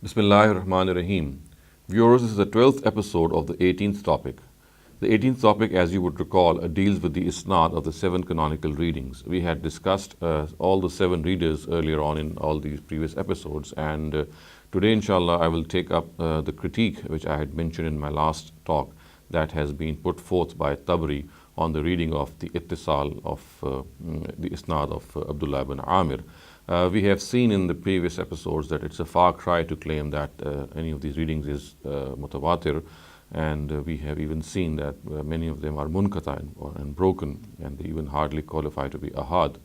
Bismillahir Rahmanir Rahim. Viewers, this is the 12th episode of the 18th topic. The 18th topic, as you would recall, deals with the Isnad of the 7 canonical readings. We had discussed all the 7 readers earlier on in all these previous episodes, and today, inshallah, I will take up the critique which I had mentioned in my last talk that has been put forth by Tabari on the reading of the Ittisal of the Isnad of Abdullah ibn Amir. We have seen in the previous episodes that it's a far cry to claim that any of these readings is mutawatir, and we have even seen that many of them are munqata and broken, and they even hardly qualify to be ahad.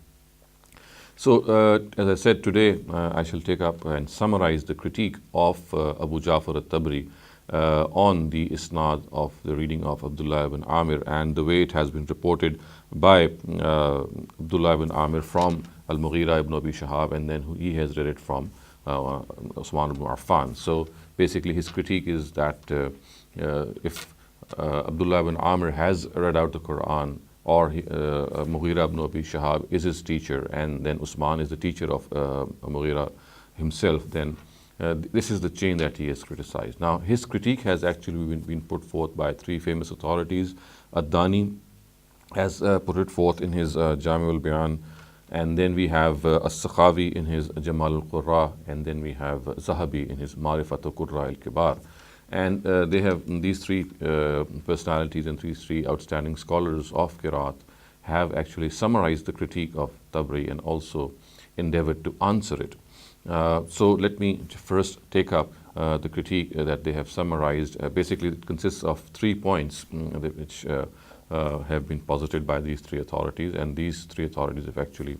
So, as I said, today I shall take up and summarize the critique of Abu Ja'far al-Tabari on the Isnad of the reading of Abdullah ibn Amir and the way it has been reported by Abdullah ibn Amir from Al-Mawrid ibn Abi Shahab, and then he has read it from Usman ibn Affan. So basically his critique is that if Abdullah ibn Amir has read out the Quran, or Mawrid ibn Abi Shahab is his teacher, and then Usman is the teacher of Mawrid himself, then this is the chain that he has criticized. Now, his critique has actually been put forth by 3 famous authorities. Ad-Dani has put it forth in his Jami al-Bayan, and then we have As-Sakhawi in his Jamal al-Qurra, and then we have Zahabi in his Marifat al-Qurra al-Kibar. And they have these 3 personalities and these 3 outstanding scholars of Qiraat have actually summarized the critique of Tabari and also endeavored to answer it. So let me first take up the critique that they have summarized. Basically, it consists of 3 points which have been posited by these 3 authorities, and these 3 authorities have actually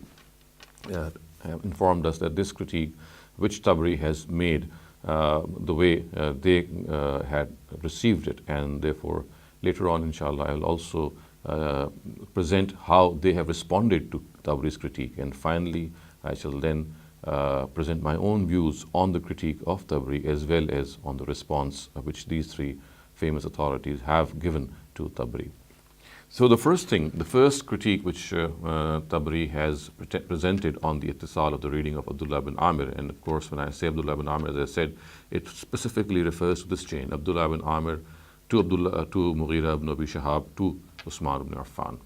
have informed us that this critique which Tabari has made, the way they had received it, and therefore later on, inshallah, I will also present how they have responded to Tabari's critique, and finally I shall then present my own views on the critique of Tabari as well as on the response which these 3 famous authorities have given to Tabari. So the first critique which Tabari has presented on the Ittisal of the reading of Abdullah ibn Amir, and of course when I say Abdullah ibn Amir, as I said, it specifically refers to this chain, Abdullah ibn Amir to Mughira ibn Abi Shahab to Usman ibn Affan.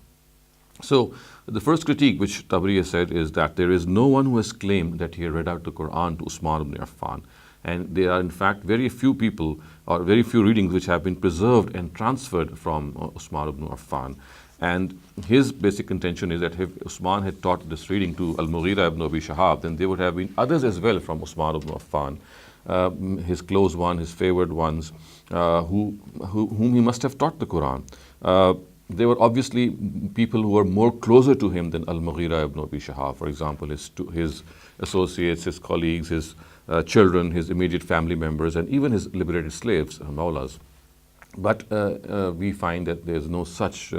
So the first critique which Tabari has said is that there is no one who has claimed that he read out the Quran to Usman ibn Affan, and there are in fact very few people or very few readings which have been preserved and transferred from Usman ibn Affan. And his basic contention is that if Usman had taught this reading to Al-Mawrid ibn Abi Shahab, then there would have been others as well from Usman ibn Affan, his close one, his favored ones, whom he must have taught the Quran. There were obviously people who were more closer to him than Al-Mawrid ibn Abi Shahab. For example, his associates, his colleagues, his children, his immediate family members, and even his liberated slaves, mawlas. But we find that there is no such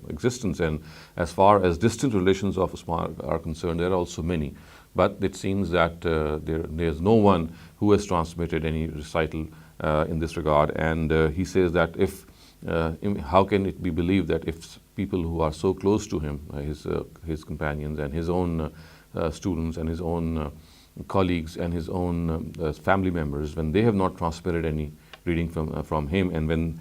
existence, and as far as distant relations of Usman are concerned, there are also many. But it seems that there is no one who has transmitted any recital in this regard, and he says that how can it be believed that if people who are so close to him, his companions and his own students and his own colleagues and his own family members, when they have not transmitted any reading from him, and when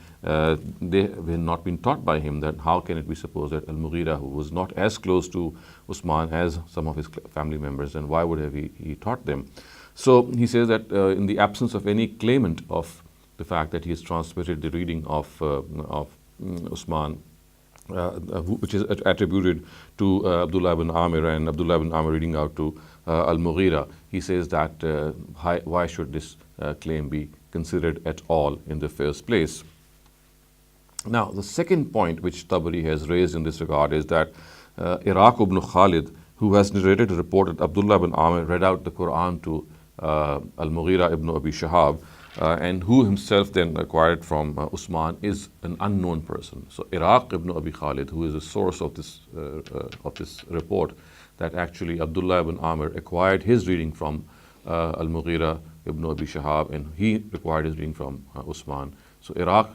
they have not been taught by him, then how can it be supposed that Al-Mughira, who was not as close to Usman as some of his family members, then why would have he taught them? So he says that in the absence of any claimant of the fact that he has transmitted the reading of Usman, which is attributed to Abdullah ibn Amir, and Abdullah ibn Amir reading out to Al-Mughira, he says that why should this claim be considered at all in the first place? Now, the second point which Tabari has raised in this regard is that Iraq ibn Khalid, who has narrated a report that Abdullah ibn Amir read out the Quran to Al-Mughira ibn Abi Shahab, and who himself then acquired from Usman, is an unknown person. So Iraq ibn Abi Khalid, who is the source of this report, that actually Abdullah ibn Amir acquired his reading from Al-Mughira ibn Abi Shahab, and he acquired his reading from Usman. So Iraq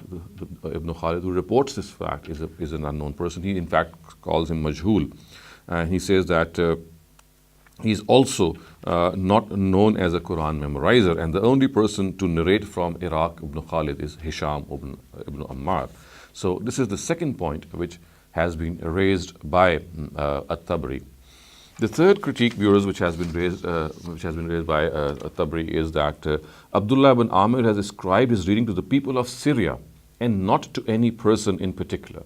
ibn Khalid, who reports this fact, is an unknown person. He in fact calls him Majhul. And he says that He is also not known as a Quran memorizer, and the only person to narrate from Iraq ibn Khalid is Hisham ibn Ammar. So this is the second point which has been raised by At-Tabari. The third critique, viewers, which has been raised by At-Tabari is that Abdullah ibn Amir has ascribed his reading to the people of Syria and not to any person in particular.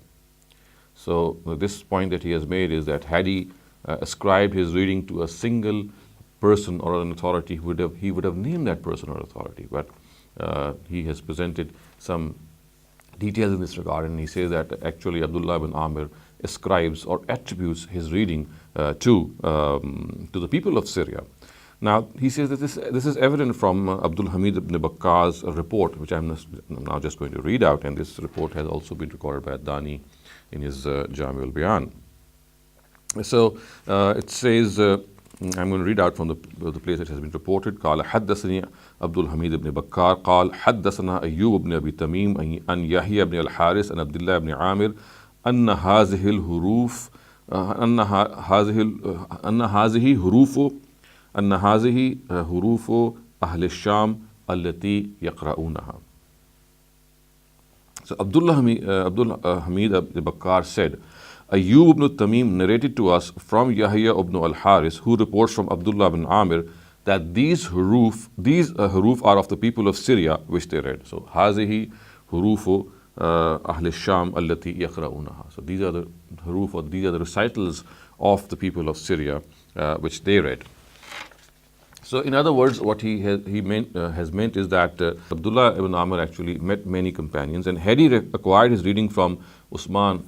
So this point that he has made is that had he ascribed his reading to a single person or an authority, he would have named that person or authority. But he has presented some details in this regard, and he says that actually Abdullah ibn Amir ascribes or attributes his reading to the people of Syria. Now, he says that this is evident from Abdul Hamid ibn Bakkar's report, which I'm now just going to read out, and this report has also been recorded by Dani in his Jami al-Bayan. So it says, I'm going to read out from the place it has been reported. قال حدثني عبد الحميد بن بكار قال حدثنا أيوب بن أبي تميم عن يحيى بن الحارث عن عبد الله بن عامر أن هذه الحروف أن هذه حروف أهل الشام التي يقرؤونها. So Abdul Hamid ibn Bakkar said, Ayyub ibn Tamim narrated to us from Yahya ibn al-Haris, who reports from Abdullah ibn Amir, that these huruf are of the people of Syria, which they read. So, hazihi hurufu ahl sham allati yaqra'unaha. So, these are the huruf, or these are the recitals of the people of Syria, which they read. So, in other words, what he has meant is that Abdullah ibn Amr actually met many companions, and had he acquired his reading from Usman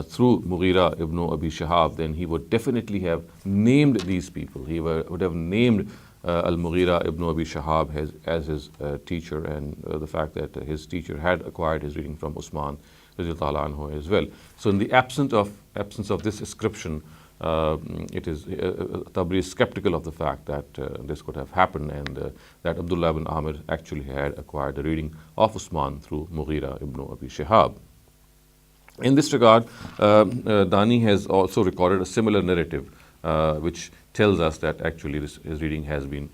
through Mughira ibn Abi Shahab, then he would definitely have named these people. He would have named Al-Mughira ibn Abi Shahab as his teacher, and the fact that his teacher had acquired his reading from Usman radiyallahu anhu as well. So in the absence of this inscription, it is Tabari is skeptical of the fact that this could have happened, and that Abdullah ibn Amir actually had acquired the reading of Usman through Mughira ibn Abi Shahab. In this regard, Dani has also recorded a similar narrative, which tells us that actually this reading has been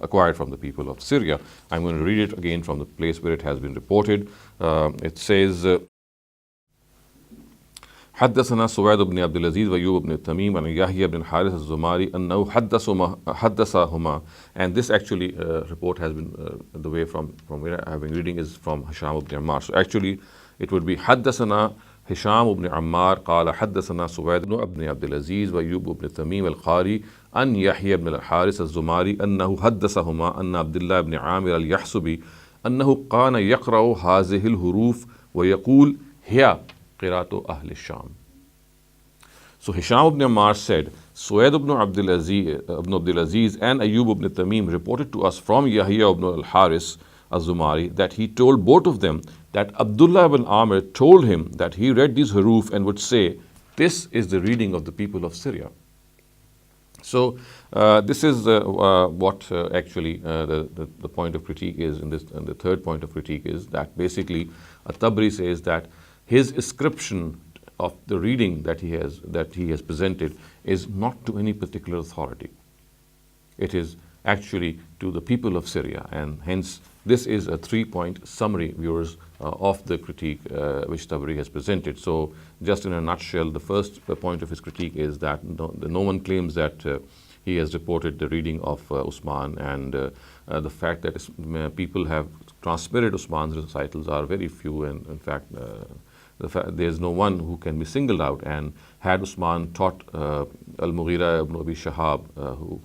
acquired from the people of Syria. I'm going to read it again from the place where it has been reported. It says, حدثنا سويد بن عبد العزيز وأيوب بن تميم عن يحيى بن حارث الزماري أنه حدثهما. And this actually report has been the way from where I have been reading is from Hisham ibn Ammar. So actually it would be حدثنا هشام بن عمار قال حدثنا سويد بن عبد العزيز وأيوب بن تميم القاري أن يحيى بن الحارث الزماري أنه حدثهما أن عبد الله بن عامر اليحسبي أنه كان يقرأ هذه الحروف ويقول هي قراءة أهل الشام. So Hisham ibn Ammar said, Suwaid ibn Abdul Aziz and Ayyub ibn Tamim reported to us from Yahya ibn al-Haris al-Zumari that he told both of them that Abdullah ibn Amir told him that he read these huruf and would say, this is the reading of the people of Syria. So this is what actually the point of critique is in this, and the third point of critique is that basically At-Tabari says that his ascription of the reading that he has presented is not to any particular authority. It is actually to the people of Syria, and hence this is a 3-point summary, viewers, of the critique which Tabari has presented. So just in a nutshell, the first point of his critique is that no one claims that he has reported the reading of Usman, and the fact that people have transmitted Usman's recitals are very few, and in fact there is no one who can be singled out. And had Usman taught Al-Mughira ibn Abi Shahab,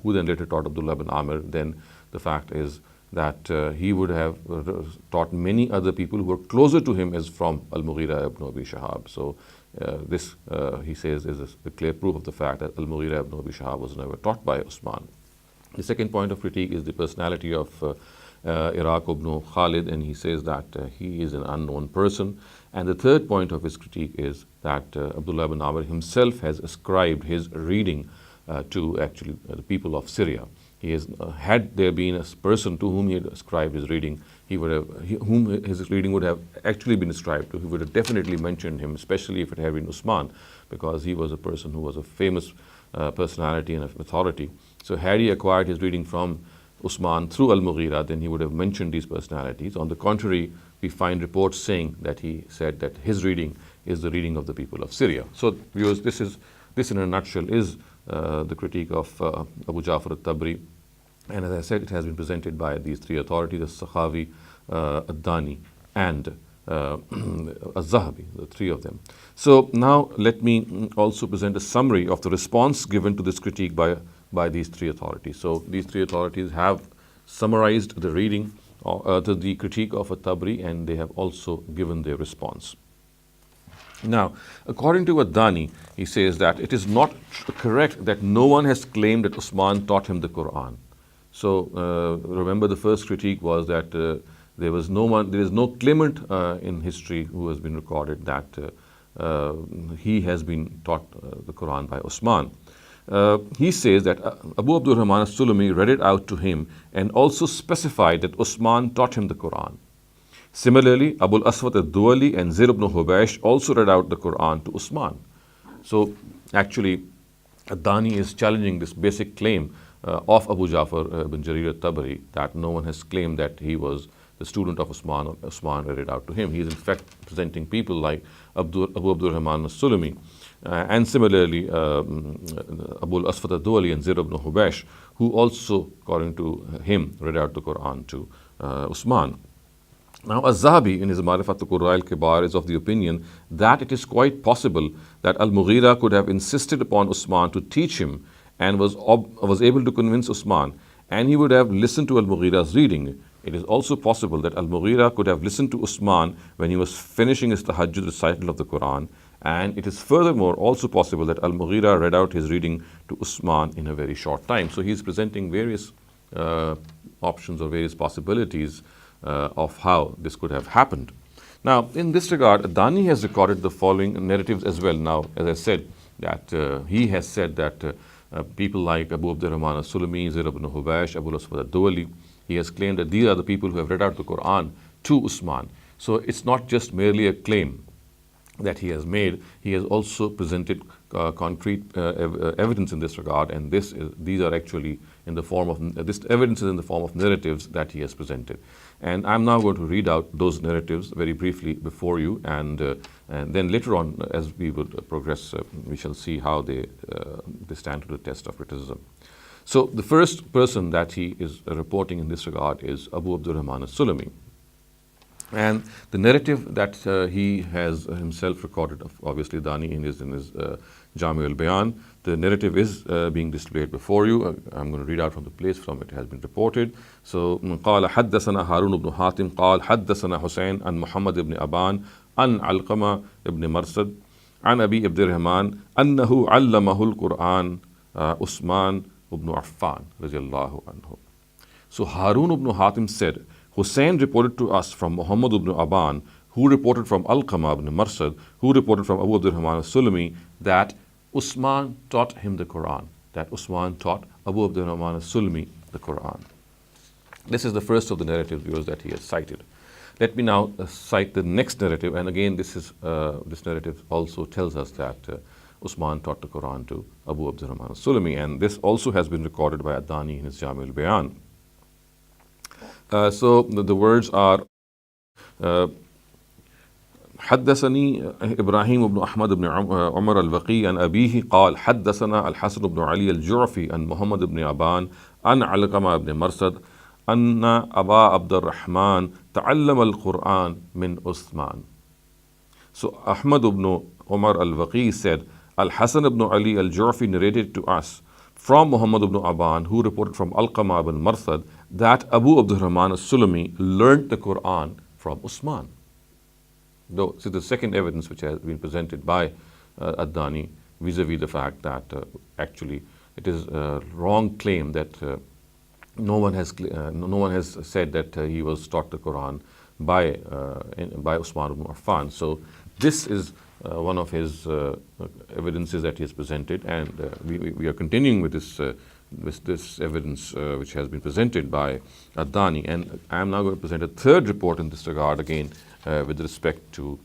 who then later taught Abdullah ibn Amir, then the fact is that he would have taught many other people who were closer to him as from Al-Mughira ibn Abi Shahab. So this, he says, is a clear proof of the fact that Al-Mughira ibn Abi Shahab was never taught by Usman. The second point of critique is the personality of Iraq ibn Khalid, and he says that he is an unknown person. And the third point of his critique is that Abdullah ibn Amr himself has ascribed his reading to actually the people of Syria. He has, had there been a person to whom he had ascribed his reading, whom his reading would have actually been ascribed to, he would have definitely mentioned him, especially if it had been Usman, because he was a person who was a famous personality and authority. So had he acquired his reading from Usman through Al-Mughira, then he would have mentioned these personalities. On the contrary, we find reports saying that he said that his reading is the reading of the people of Syria. So viewers, this in a nutshell is the critique of Abu Ja'far al-Tabri. And as I said, it has been presented by these three authorities, As-Sakhawi, Ad-Dani, and Az-Zahabi, the three of them. So now let me also present a summary of the response given to this critique by these three authorities. So these three authorities have summarized the reading, the critique of At-Tabri, and they have also given their response. Now, according to Ad-Dani, he says that it is not correct that no one has claimed that Usman taught him the Quran. So remember, the first critique was that there is no claimant in history who has been recorded that he has been taught the Quran by Usman. He says that Abu Abdul Rahman al-Sulami read it out to him and also specified that Usman taught him the Quran. Similarly, Abu al-Aswad al-Duwali and Zir ibn Hubaysh also read out the Quran to Usman. So actually, Ad-Dani is challenging this basic claim of Abu Ja'far ibn Jarir al-Tabari, that no one has claimed that he was the student of Usman, or Usman read it out to him. He is in fact presenting people like Abu Abdul Rahman al-Sulami, and similarly Abu al-Aswad al-Duwali and Zir ibn Hubaysh, who also, according to him, read out the Quran to Usman. Now, Az-Zahabi, in his Ma'rifat al-Qurra al-Kibar, is of the opinion that it is quite possible that Al-Mughira could have insisted upon Usman to teach him and was able to convince Usman, and he would have listened to Al-Mughira's reading. It is also possible that Al-Mughira could have listened to Usman when he was finishing his tahajjud recital of the Quran, and it is furthermore also possible that Al-Mughira read out his reading to Usman in a very short time. So he is presenting various options or various possibilities of how this could have happened. Now, in this regard, Ad-Dani has recorded the following narratives as well. Now, as I said, that he has said that people like Abu Abdul Rahman al-Sulami, Zir ibn Hubaysh, Abu al-Aswad al-Duwali, he has claimed that these are the people who have read out the Quran to Usman. So it's not just merely a claim that he has made, he has also presented concrete evidence in this regard, and these are actually in the form of, this evidence is in the form of narratives that he has presented. And I'm now going to read out those narratives very briefly before you, and then later on, as we will progress, we shall see how they stand to the test of criticism. So the first person that he is reporting in this regard is Abu Abdul Rahman al-Sulami. And the narrative that he has himself recorded, obviously Dani in his Jami al-Bayan, the narrative is being displayed before you. I'm going to read out from the place from it has been reported. So, قال حدثنا هارون بن حاتم قال حدثنا حسين عن محمد بن أبان عن علقمة بن مرصد عن أبي عبد الرحمن أنه علمه القرآن عثمان بن عفان رضي الله عنه. So Harun ibn Hatim said, Hussein reported to us from Muhammad ibn Aban, who reported from Al-Qama ibn Marsad, who reported from Abu Abdul Rahman al-Sulami, that Usman taught him the Quran, that Usman taught Abu Abdul Rahman al-Sulami the Quran. This is the first of the narrative viewers that he has cited. Let me now cite the next narrative, and again this narrative also tells us that Usman taught the Quran to Abu Abdul Rahman al-Sulami, and this also has been recorded by Ad-Dani in his Jami al-Bayan. So the words are حدثني إبراهيم بن أحمد بن عمر البقي عن أبيه قال حدثنا الحسن بن علي الجعفي عن محمد بن أبان عن علقمة بن مرصد أن أبا عبد الرحمن تعلم القرآن من عثمان. So Ahmed ibn Umar al-Waqi said, Al-Hasan ibn Ali al-Ju'fi narrated to us from Muhammad ibn Aban, who reported from Al-Qama ibn Marsad, that Abu Abdul Rahman al-Sulami learned the Quran from Usman. Though this is the second evidence which has been presented by Ad-Dani vis-a-vis the fact that actually it is a wrong claim that no one has said that he was taught the Quran by Usman ibn Affan. So this is one of his evidences that he has presented, and we are continuing with this this evidence which has been presented by Ad-Dani. And I am now going to present a third report in this regard again with respect to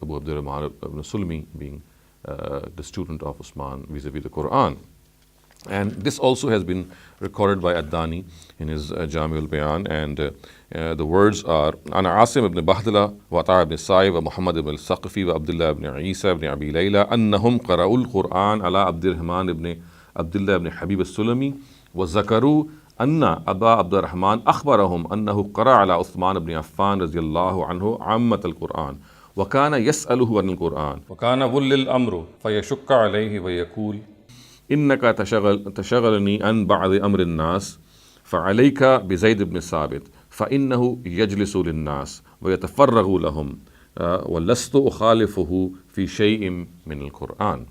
Abu Abdurrahman ibn Sulmi being the student of Usman vis-a-vis the Quran. And this also has been recorded by Ad-Dani in his Jami al-Bayan, and the words are Ana Asim ibn Bahdala wa Ata ibn Sa'ib wa Muhammad ibn al-Saqfi wa Abdullah ibn Isa ibn Abi Layla annahum qara'u al-Quran ala Abdurrahman ibn Abdullah ibn Habib al-Sulami wa zakaru anna Aba Abdurrahman akhbarahum annahu qara'a ala Uthman ibn Affan radiyallahu anhu ammat al-Quran wa kana yas'aluhu an al-Quran wa kana wullil amru fayashukka alayhi wa yakul إنك تشغلني عن بعض أمر الناس فعليك بزيد بن ثابت فإنه يجلس للناس ويتفرغ لهم ولست أخالفه في شيء من القرآن.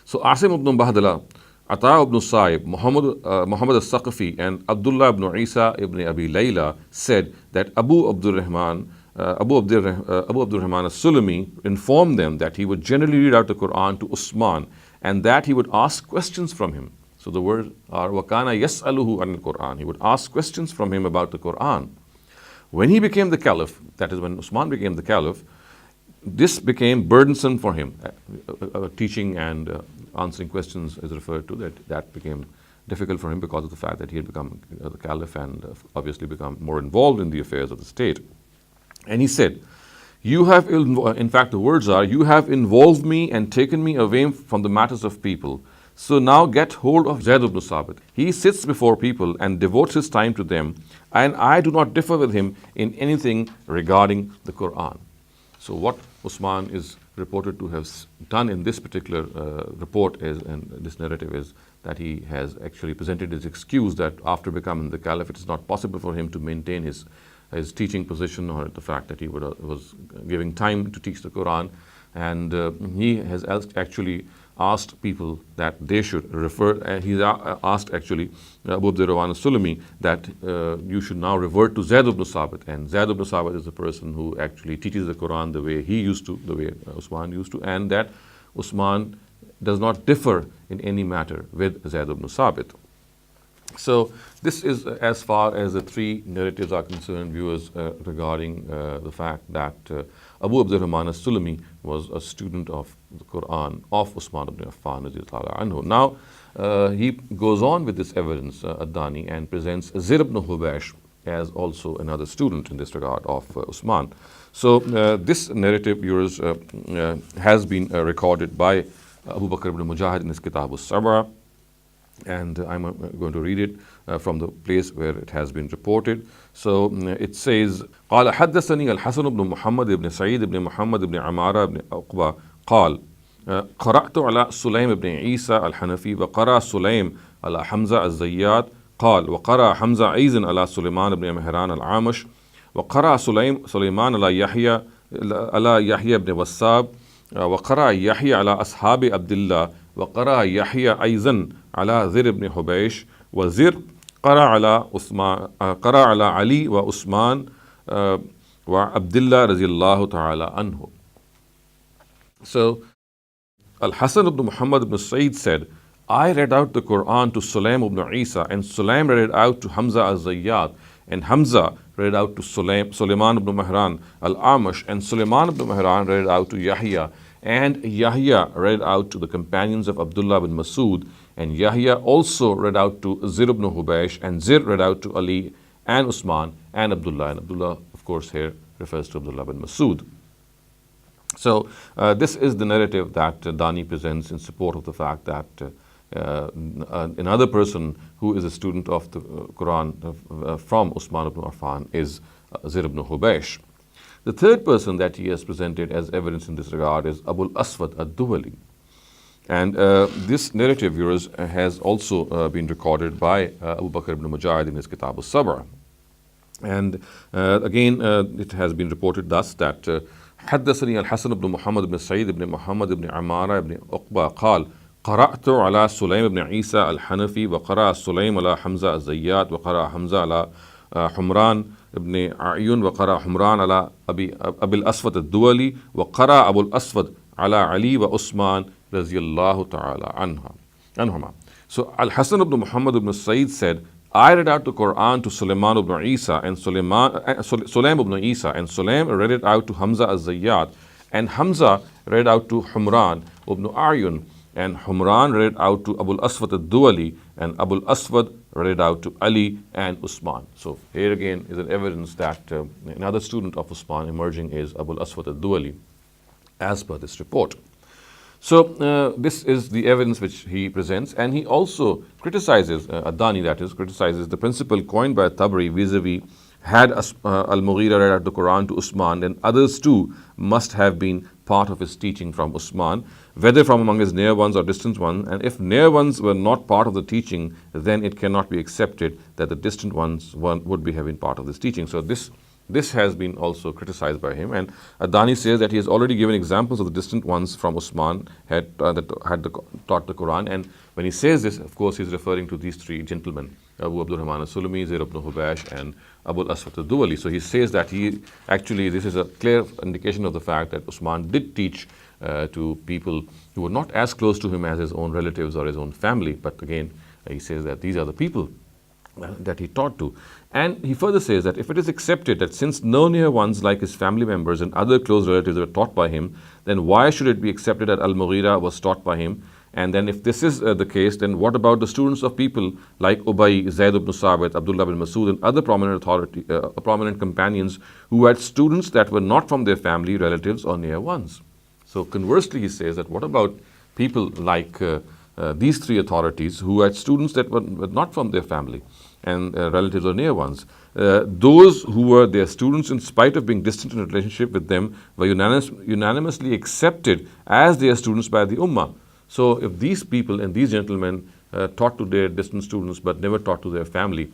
So Asim ibn Bahdala, Ata ibn Sa'ib, Muhammad al-Saqfi and Abdullah ibn Isa ibn Abi Layla said that Abu Abdurrahman al-Sulami informed them that he would generally read out the Quran to Usman and that he would ask questions from him. So the words are وَكَانَ يَسْأَلُهُ عَنِ الْقُرْآنِ. He would ask questions from him about the Quran. When he became the caliph, that is when Usman became the caliph, this became burdensome for him. Teaching and answering questions is referred to, that became difficult for him because of the fact that he had become the caliph and obviously become more involved in the affairs of the state. And he said, you have, in fact the words are, you have involved me and taken me away from the matters of people. So now get hold of Zayd ibn Sabit. He sits before people and devotes his time to them, and I do not differ with him in anything regarding the Quran. So what Usman is reported to have done in this particular report is, and this narrative is, that he has actually presented his excuse that after becoming the caliph it is not possible for him to maintain his teaching position, or the fact that he was giving time to teach the Quran, and he has actually asked people that they should refer, he's asked actually Abu Abdurrahman al-Sulami that you should now revert to Zayd ibn Sabit, and Zayd ibn Sabit is the person who actually teaches the Quran the way he used to, the way Usman used to, and that Usman does not differ in any matter with Zayd ibn Sabit. So this is as far as the three narratives are concerned, viewers, regarding the fact that Abu Abdurrahman al-Sulami was a student of the Quran of Usman ibn Affan radiyallahu anhu. Now he goes on with this evidence, Ad-Dani, and presents Zir ibn Hubaysh as also another student in this regard of Usman. So this narrative, viewers, has been recorded by Abu Bakr ibn Mujahid in his Kitab al-Sab'a, and I'm going to read it from the place where it has been reported. So it says, قال حدثني الحسن بن محمد بن سعيد بن محمد بن عمارة بن عقبة قال قرأت على سليم بن عيسى الحنفي وقرأ سليم على حمزة الزيات قال وقرأ حمزة أيضا على سليمان بن مهران العامش وقرأ سليمان على يحيى بن وساب وقرأ يحيى على أصحاب عبد الله وقرأ يحيى أيضا على زر بن حبيش وزر قرأ على علي وعثمان وعبد الله رضي الله تعالى عنه. So Al-Hasan ibn Muhammad ibn Sa'id said, I read out the Quran to Sulaim ibn Isa, and Sulaim read it out to Hamza al-Zayyad, and Hamza read out to Sulaiman ibn Mihran al-Amash, and Sulaiman ibn Mihran read out to Yahya, and Yahya read out to the companions of Abdullah ibn Masud, and Yahya also read out to Zir ibn Hubaysh, and Zir read out to Ali and Usman and Abdullah. And Abdullah, of course, here refers to Abdullah ibn Masud. So this is the narrative that Dani presents in support of the fact that another person who is a student of the Quran from Usman ibn Affan is Zir ibn Hubaysh. The third person that he has presented as evidence in this regard is Abu al-Aswad ad-Duwali. And this narrative, viewers, has also been recorded by Abu Bakr ibn Mujahid in his Kitab al-Sab'a. And again, it has been reported thus that حدثني الحسن بن محمد بن سعيد بن محمد بن عمارة بن عقبة قال قرأت على سليم بن عيسى الحنفي وقرأ سليم على حمزة الزيات وقرأ حمزة على حمران بن عيون وقرأ حمران على أبي الأسود الدولي وقرأ أبو الأسود على علي وعثمان رضي الله تعالى عنهما. So Al-Hasan ibn Muhammad ibn Sa'id said, I read out the Quran to Sulaiman ibn Isa and Sulaim ibn Isa, and Sulaim read it out to Hamza az-Zayyat, and Hamza read out to Humran ibn Aryun, and Humran read out to Abul Aswad al-Duwali, and Abul Aswad read out to Ali and Usman. So here again is an evidence that another student of Usman emerging is Abul Aswad al-Duwali, as per this report. So this is the evidence which he presents, and he also criticizes, Adani that is, criticizes the principle coined by Tabri vis-a-vis had Al-Mawrid read out the Quran to Usman, then others too must have been part of his teaching from Usman, whether from among his near ones or distant ones, and if near ones were not part of the teaching, then it cannot be accepted that the distant ones would be having part of this teaching. So this has been also criticized by him, and Adani says that he has already given examples of the distant ones from Usman that had taught the Quran, and when he says this, of course, he is referring to these three gentlemen, Abu Abdurrahman al-Sulami, Zayd ibn Hubash, and Abul Aswad al-Duwali. So he says that this is a clear indication of the fact that Usman did teach to people who were not as close to him as his own relatives or his own family, but again, he says that these are the people that he taught to. And he further says that if it is accepted that since no near ones like his family members and other close relatives were taught by him, then why should it be accepted that Al-Mughira was taught by him? And then if this is the case, then what about the students of people like Ubay, Zayd ibn Sabit, Abdullah ibn Masud, and other prominent companions who had students that were not from their family, relatives, or near ones? So conversely, he says that what about people like these three authorities who had students that were not from their family and relatives or near ones? Those who were their students in spite of being distant in relationship with them were unanimously accepted as their students by the Ummah. So if these people and these gentlemen taught to their distant students but never taught to their family,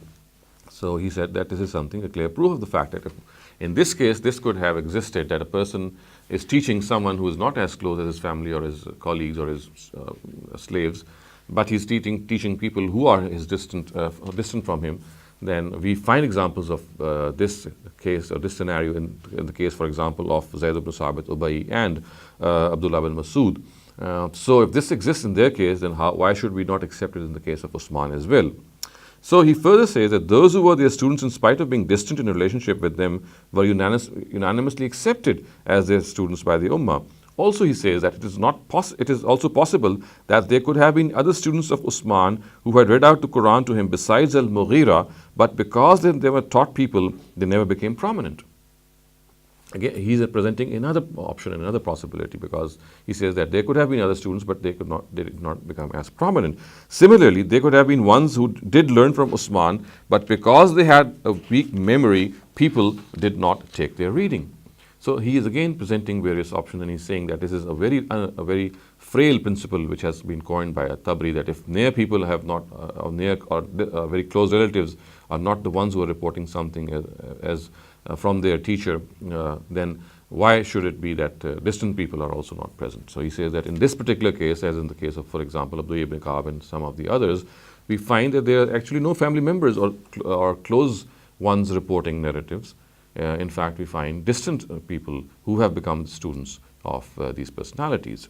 so he said that this is something, a clear proof of the fact that if, in this case, this could have existed, that a person is teaching someone who is not as close as his family or his colleagues or his slaves, but he's teaching people who are his distant from him, then we find examples of this case or this scenario in the case, for example, of Zayd ibn Sabit, Ubay, and Abdullah ibn Masud. So if this exists in their case, then why should we not accept it in the case of Usman as well? So he further says that those who were their students in spite of being distant in relationship with them were unanimously accepted as their students by the Ummah. Also he says that it is also possible that there could have been other students of Usman who had read out the Quran to him besides Al-Mughira, but because they were taught people, they never became prominent. Again, he's presenting another option, another possibility, because he says that there could have been other students, but they did not become as prominent. Similarly, there could have been ones who did learn from Usman, but because they had a weak memory, people did not take their reading. So he is again presenting various options, and he's saying that this is a very frail principle which has been coined by Tabri, that if near people have not, or near or very close relatives are not the ones who are reporting something as from their teacher, then why should it be that distant people are also not present? So he says that in this particular case, as in the case of, for example, Abdullah ibn Ka'b and some of the others, we find that there are actually no family members or close ones reporting narratives. In fact, we find distant people who have become students of these personalities.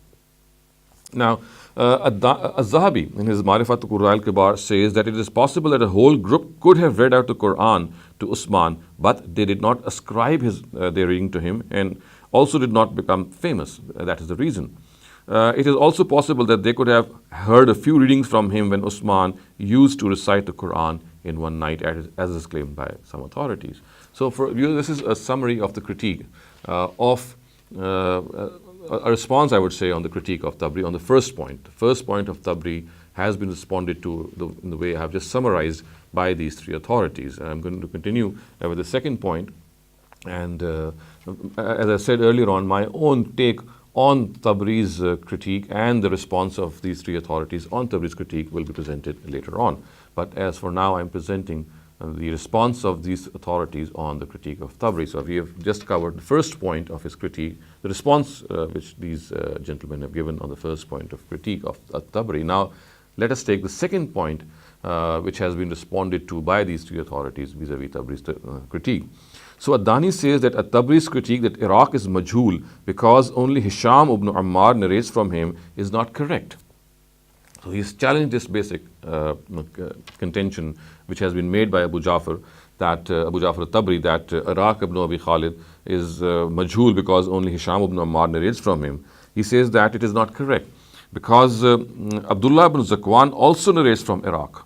Now, Az-Zahabi, in his Marifat al-Qurra al-Kibar, says that it is possible that a whole group could have read out the Quran to Usman, but they did not ascribe their reading to him, and also did not become famous. That is the reason. It is also possible that they could have heard a few readings from him when Usman used to recite the Quran in one night, as is claimed by some authorities. So this is a summary of the critique of a response, I would say, on the critique of Tabri on the first point. The first point of Tabri has been responded to in the way I have just summarized by these three authorities. And I'm going to continue with the second point. And as I said earlier on, my own take on Tabri's critique and the response of these three authorities on Tabri's critique will be presented later on. But as for now, I'm presenting the response of these authorities on the critique of Tabri. So we have just covered the first point of his critique, the response which these gentlemen have given on the first point of critique of Tabri. Now, let us take the second point which has been responded to by these three authorities vis-a-vis Tabri's critique. So Adani says that Tabri's critique that Iraq is majhul because only Hisham ibn Ammar narrates from him is not correct. So he's challenged this basic contention which has been made by Abu Ja'far, that Abu Ja'far al-Tabri, that Iraq ibn Abi Khalid is majhul because only Hisham ibn Ammar narrates from him. He says that it is not correct because Abdullah ibn Zakwan also narrates from Iraq.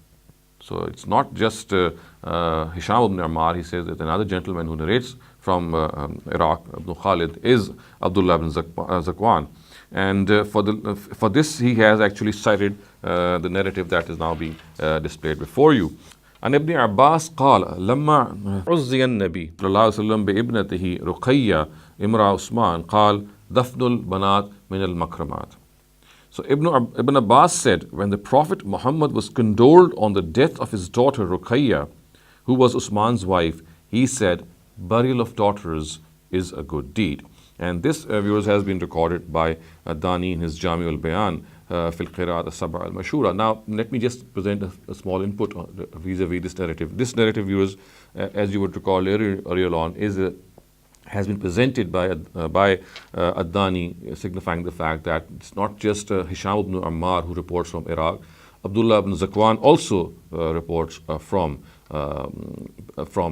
So it's not just Hisham ibn Ammar. He says that another gentleman who narrates from Iraq, Ibn Khalid, is Abdullah ibn Zakwan. And for this, he has actually cited the narrative that is now being displayed before you. عن ابن عباس قال لما عزي النبي صلى الله عليه وسلم بابنته رقية امرأة عثمان قال دفن البنات من المكرمات. So Ibn Abbas said, when the Prophet Muhammad was condoled on the death of his daughter Ruqayya, who was Usman's wife, he said, burial of daughters is a good deed. And this, viewers, has been recorded by Dani in his Jami al-Bayan, fil Qiraat al-Sab'a al-Mashura. Now, let me just present a small input vis-a-vis this narrative. This narrative, viewers, as you would recall earlier on, has been presented by Ad-Dani, signifying the fact that it's not just Hisham ibn Ammar who reports from Iraq. Abdullah ibn Zakwan also reports from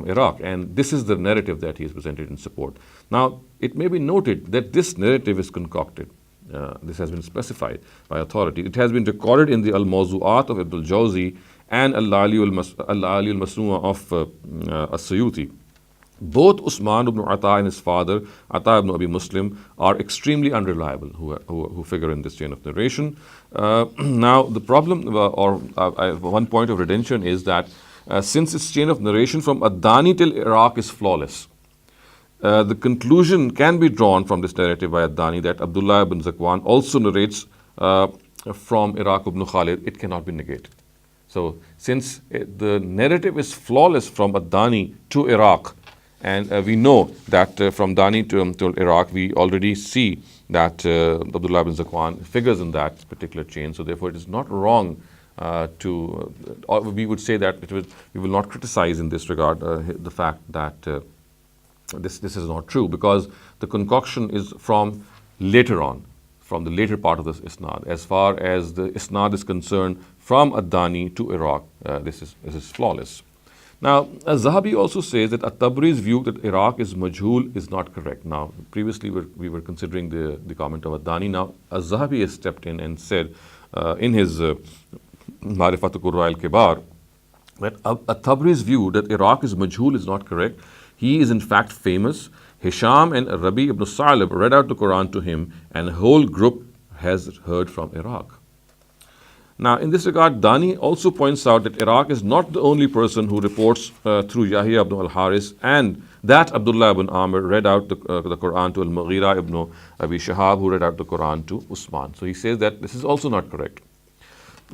Iraq, and this is the narrative that he has presented in support. Now, it may be noted that this narrative is concocted. This has been specified by authority. It has been recorded in the Al-Mawzu'at of Ibn al-Jawzi and Al-Ali al-Masnu'a of As-Suyuti. Both Usman ibn Ata and his father, Ata ibn Abi Muslim, are extremely unreliable who figure in this chain of narration. Now, the problem, one point of retention is that since this chain of narration from Ad-Dani till Iraq is flawless, the conclusion can be drawn from this narrative by Ad-Dani that Abdullah ibn Zakwan also narrates from Iraq ibn Khalid. It cannot be negated. So, since the narrative is flawless from Ad-Dani to Iraq, and we know that from Dani to Iraq, we already see that Abdullah ibn Zakwan figures in that particular chain. So therefore, it is not wrong or we would say that we will not criticize in this regard the fact that this is not true, because the concoction is from later on, from the later part of this Isnad. As far as the Isnad is concerned, from Ad-Dani to Iraq, this is flawless. Now, Az-Zahabi also says that At-Tabri's view that Iraq is majhul is not correct. Now, previously we were considering the comment of Ad-Dani. Now, Az-Zahabi has stepped in and said in his Ma'rifat al-Qurra al-Kibar that At-Tabri's view that Iraq is majhul is not correct. He is in fact famous. Hisham and Rabi ibn Sa'lab read out the Quran to him, and a whole group has heard from Iraq. Now, in this regard, Dani also points out that Iraq is not the only person who reports through Yahya ibn al-Haris, and that Abdullah ibn Amir read out the Quran to Al-Mughira ibn Abi Shahab, who read out the Quran to Usman. So he says that this is also not correct.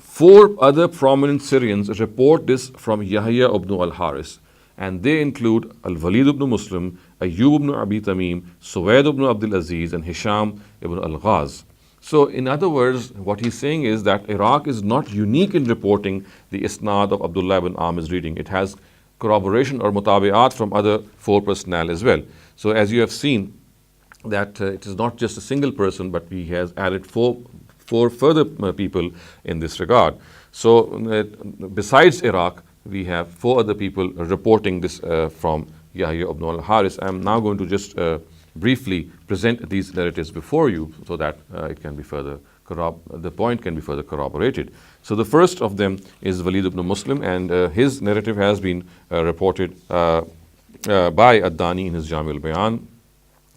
4 other prominent Syrians report this from Yahya ibn al-Haris, and they include Al-Walid ibn Muslim, Ayyub ibn Abi Tamim, Suwaid ibn Abdul Aziz, and Hisham ibn al-Ghaz. So, in other words, what he's saying is that Iraq is not unique in reporting the Isnad of Abdullah ibn Amir's reading. It has corroboration or mutabi'at from other 4 personnel as well. So, as you have seen, that it is not just a single person, but he has added four further people in this regard. So, besides Iraq, we have 4 other people reporting this from Yahya ibn al-Haris. I am now going to just briefly present these narratives before you so that it can be further the point can be further corroborated. So the first of them is Walid ibn Muslim, and his narrative has been reported by Ad-Dani in his Jami al-Bayan,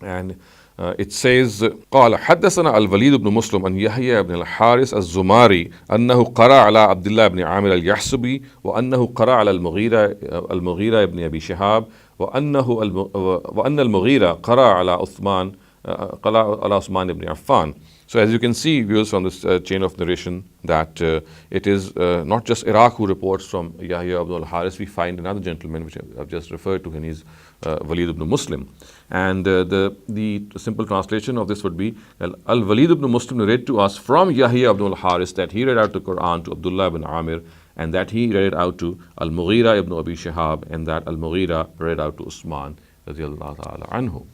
and it says قال حدثنا الوليد بن مسلم عن يحيى بن الحارث الزماري أنه قرأ على عبد الله بن عامر اليحسبي وأنه قرأ على المغيرة بن أبي شهاب وأن المغيرة قرأ على عثمان بن عفان. So as you can see, viewers, from this chain of narration, that it is not just Iraq who reports from Yahya ibn al-Haris. We find another gentleman which I've just referred to, and he's Walid ibn Muslim. And the simple translation of this would be, Al-Walid ibn Muslim narrated to us from Yahya ibn al-Haris that he read out the Quran to Abdullah ibn Amir, and that he read it out to Al-Mughira ibn Abi Shahab, and that Al-Mughira read out to Usman radiallahu ta'ala anhu.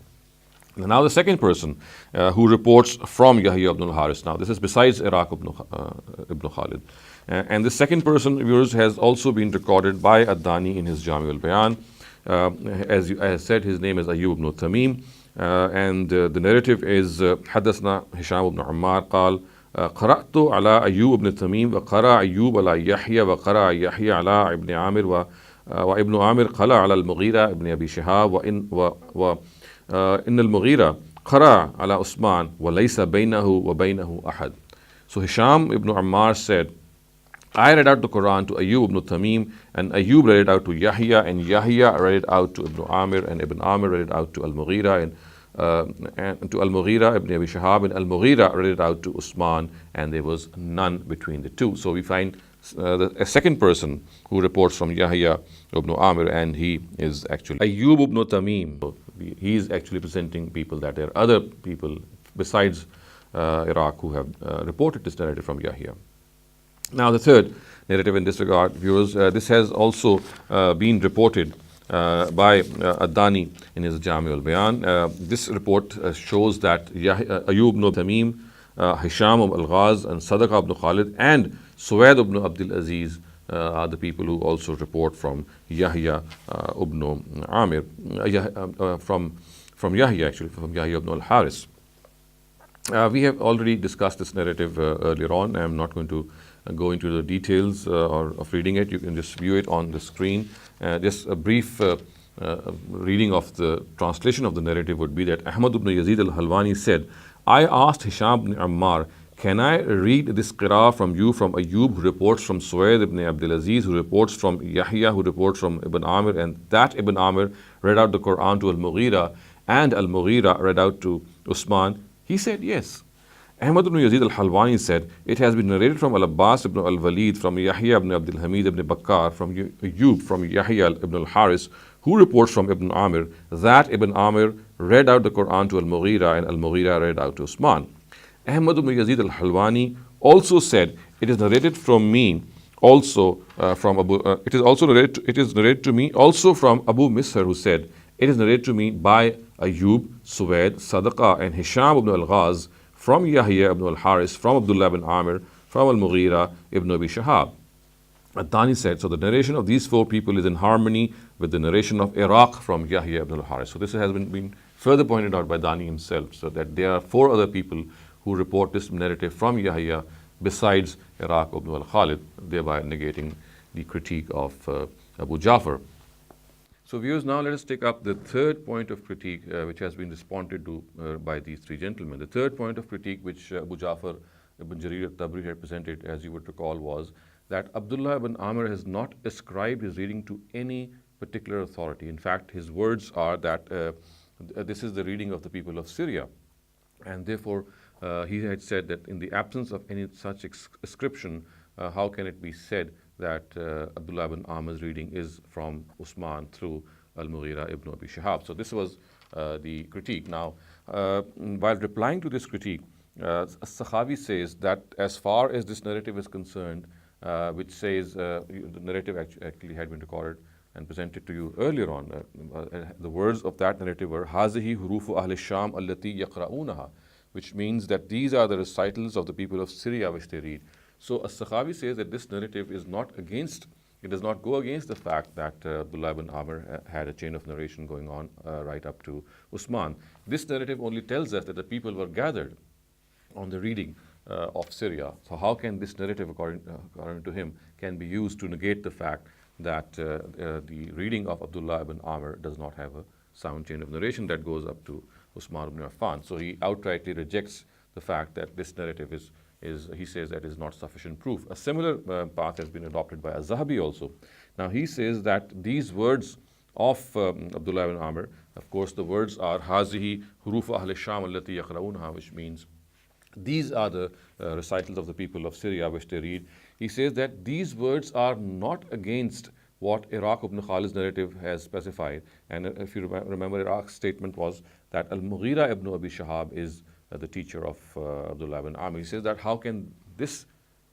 Now the second person who reports from Yahya ibn al-Haris. Now this is besides Iraq ibn Khalid. And the second person, viewers, has also been recorded by Ad-Dani in his Jami al-Bayan. As I said, his name is Ayyub ibn Tamim. And the narrative is حدثنا هشام بن عمار قال قرأت على أيوب بن تميم وقرأ أيوب على يحيى وقرأ يحيى على ابن عامر وابن عامر قرأ على المغيرة ابن أبي شهاب إن المغيرة قرأ على عثمان وليس بينه وبينه أحد. So Hisham ibn Ammar said, I read out the Quran to Ayyub ibn Tamim, and Ayyub read it out to Yahya, and Yahya read it out to Ibn Amir, and Ibn Amir read it out to Al-Mughira, and to Al-Mughira ibn Abi Shahab, and Al-Mughira read it out to Usman, and there was none between the two. So we find a second person who reports from Yahya ibn Amir, and he is actually Ayyub ibn Tamim. So he is actually presenting people that there are other people besides Iraq who have reported this narrative from Yahya. Now the third narrative in this regard, viewers, this has also been reported by Ad-Dani in his Jami al-Bayan. This report shows that Ayyub ibn Tamim, Hisham al-Ghaz, and Sadaqa ibn Khalid, and Suwaid ibn Abdul Aziz are the people who also report from Yahya ibn Amir, from Yahya actually, from Yahya ibn al-Haris. We have already discussed this narrative earlier on. I am not going to go into the details of reading it. You can just view it on the screen. Just a brief reading of the translation of the narrative would be that Ahmed ibn Yazid al-Halwani said, I asked Hisham ibn Ammar, can I read this qira'ah from you from Ayyub, who reports from Suwaid ibn Abdul Aziz, who reports from Yahya, who reports from Ibn Amir, and that Ibn Amir read out the Quran to Al-Mughira, and Al-Mughira read out to Usman? He said, yes. Ahmad ibn Yazid al-Halwani said, it has been narrated from Al-Abbas ibn al-Walid, from Yahya ibn Abdul Hamid ibn Bakkar, from Ayyub, from Yahya ibn al-Haris, who reports from Ibn Amir, that Ibn Amir read out the Quran to Al-Mughira, and Al-Mughira read out to Usman. Ahmad ibn Yazid al-Halwani also said, it is narrated from me also from Abu, it is narrated to me also from Abu Misr, who said, it is narrated to me by Ayyub, Suwaid, Sadaqa, and Hisham ibn al-Ghaz, from Yahya ibn al-Haris, from Abdullah ibn Amir, from Al-Mughira ibn Abi Shahab. Ad-Dani said, so the narration of these four people is in harmony with the narration of Iraq from Yahya ibn al-Haris. So this has been further pointed out by Dani himself, so that there are four other people who report this narrative from Yahya besides Iraq ibn al-Khalid, thereby negating the critique of Abu Ja'far. So viewers, now let us take up the third point of critique which has been responded to by these three gentlemen. The third point of critique which Abu Ja'far ibn Jarir al-Tabari had presented, as you would recall, was that Abdullah ibn Amir has not ascribed his reading to any particular authority. In fact, his words are that this is the reading of the people of Syria, and therefore he had said that in the absence of any such ascription, how can it be said that Abdullah ibn Amir's reading is from Usman through Al-Mughira ibn Abi Shahab. So this was the critique. Now, while replying to this critique, Sakhawi says that as far as this narrative is concerned, which says the narrative actually had been recorded and presented to you earlier on, the words of that narrative were Hazihi hurufu ahli sham allati yaqra'unaha, which means that these are the recitals of the people of Syria which they read. So As-Sakhawi says that this narrative is not against, it does not go against the fact that Abdullah ibn Amir had a chain of narration going on right up to Usman. This narrative only tells us that the people were gathered on the reading of Syria. So how can this narrative, according to him, can be used to negate the fact that the reading of Abdullah ibn Amir does not have a sound chain of narration that goes up to Usman ibn Affan? So he outrightly rejects the fact that this narrative is he says that is not sufficient proof. A similar path has been adopted by Az-Zahabi also. Now he says that these words of Abdullah ibn Amir, of course the words are Hazihi huruf ahli sham allati yaqra'unha, which means these are the recitals of the people of Syria which they read. He says that these words are not against what Iraq ibn Khalid's narrative has specified. And if you remember, Iraq's statement was that Al-Mughira ibn Abi Shahab is the teacher of Abdullah ibn Amir. He says that how can this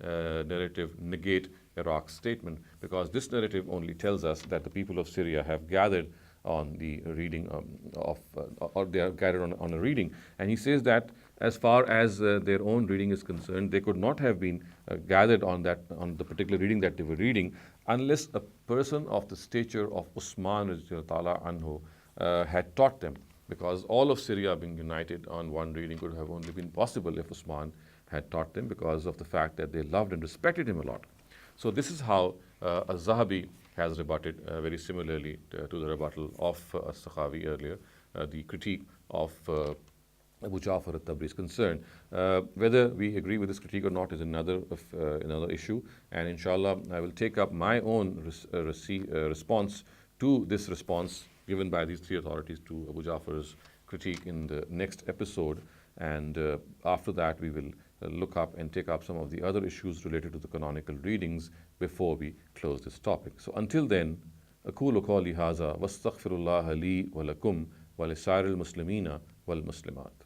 narrative negate Iraq's statement? Because this narrative only tells us that the people of Syria have gathered on the reading or they are guided on a reading. And he says that as far as their own reading is concerned, they could not have been gathered on the particular reading that they were reading unless a person of the stature of Usman radiallahu anhu had taught them. Because all of Syria being united on one reading could have only been possible if Usman had taught them, because of the fact that they loved and respected him a lot. So this is how Al-Zahabi has rebutted very similarly to the rebuttal of As-Sakhawi earlier, the critique of Abu Ja'far al-Tabri is concerned. Whether we agree with this critique or not is another issue, and inshallah I will take up my own response to this response given by these three authorities to Abu Ja'far's critique in the next episode. And after that we will look up and take up some of the other issues related to the canonical readings before we close this topic. So until then, أقول قولي هذا واستغفر الله لي ولكم ولسائر المسلمين والمسلمات.